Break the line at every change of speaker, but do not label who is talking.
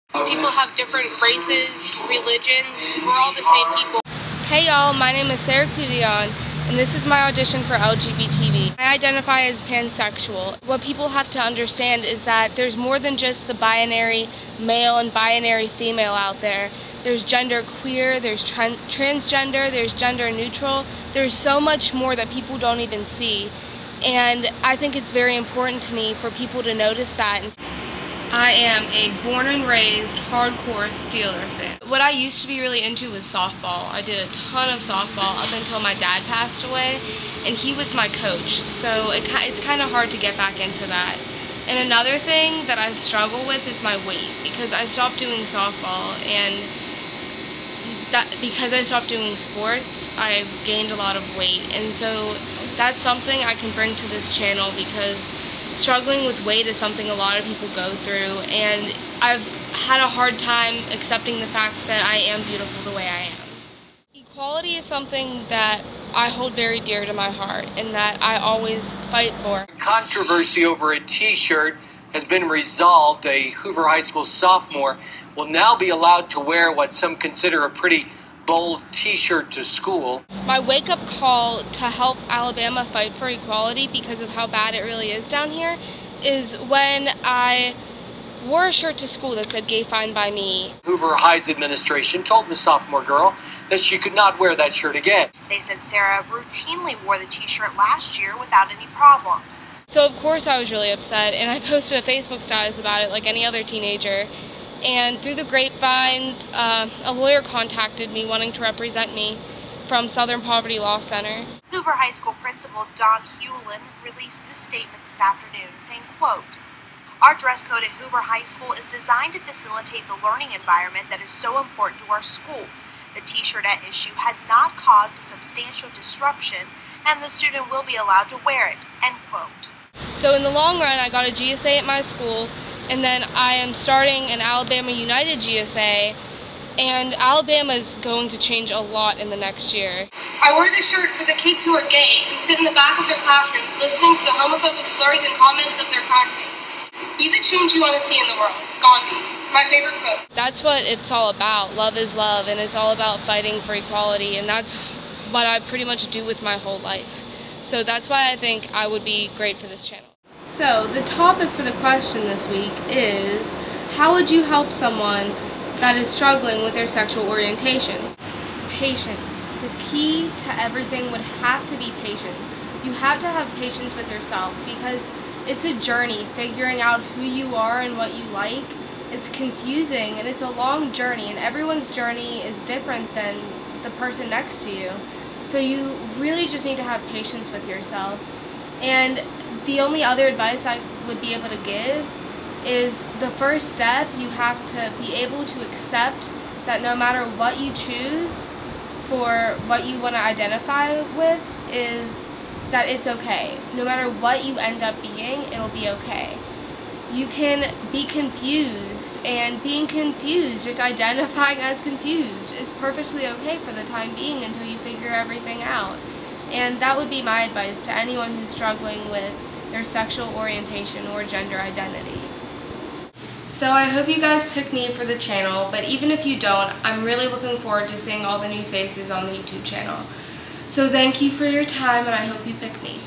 People have different races, religions. We're all the same people.
Hey y'all, my name is Sara, and this is my audition for LGBTV. I identify as pansexual. What people have to understand is that there's more than just the binary male and binary female out there. There's gender queer, there's transgender, there's gender neutral. There's so much more that people don't even see. And I think it's very important to me for people to notice that. I am a born and raised hardcore Steeler fan. What I used to be really into was softball. I did a ton of softball up until my dad passed away, and he was my coach, so it's kind of hard to get back into that. And another thing that I struggle with is my weight, because I stopped doing softball, and because I stopped doing sports, I've gained a lot of weight, and so that's something I can bring to this channel, because struggling with weight is something a lot of people go through, and I've had a hard time accepting the fact that I am beautiful the way I am. Equality is something that I hold very dear to my heart and that I always fight for.
Controversy over a t-shirt has been resolved. A Hoover High School sophomore will now be allowed to wear what some consider a pretty bold t-shirt to school.
My wake-up call to help Alabama fight for equality, because of how bad it really is down here, is when I wore a shirt to school that said "Gay Fine by Me."
Hoover High's administration told the sophomore girl that she could not wear that shirt again.
They said Sara routinely wore the t-shirt last year without any problems.
So of course I was really upset, and I posted a Facebook status about it like any other teenager. And through the grapevines, a lawyer contacted me wanting to represent me from Southern Poverty Law Center.
Hoover High School Principal Don Hewlin released this statement this afternoon saying, quote, "Our dress code at Hoover High School is designed to facilitate the learning environment that is so important to our school. The t-shirt at issue has not caused a substantial disruption, and the student will be allowed to wear it," end quote.
So in the long run, I got a GSA at my school, and then I am starting an Alabama United GSA, and Alabama is going to change a lot in the next year.
I wear this shirt for the kids who are gay and sit in the back of their classrooms listening to the homophobic slurs and comments of their classmates. Be the change you want to see in the world. Gandhi. It's my favorite quote.
That's what it's all about. Love is love, and it's all about fighting for equality, and that's what I pretty much do with my whole life. So that's why I think I would be great for this channel. So the topic for the question this week is, how would you help someone that is struggling with their sexual orientation? Patience. The key to everything would have to be patience. You have to have patience with yourself, because it's a journey figuring out who you are and what you like. It's confusing, and it's a long journey, and everyone's journey is different than the person next to you. So you really just need to have patience with yourself. And the only other advice I would be able to give is, the first step, you have to be able to accept that no matter what you choose for what you want to identify with, is that it's okay. No matter what you end up being, it'll be okay. You can be confused, and being confused, just identifying as confused, is perfectly okay for the time being until you figure everything out. And that would be my advice to anyone who's struggling with their sexual orientation or gender identity. So I hope you guys pick me for the channel, but even if you don't, I'm really looking forward to seeing all the new faces on the YouTube channel. So thank you for your time, and I hope you pick me.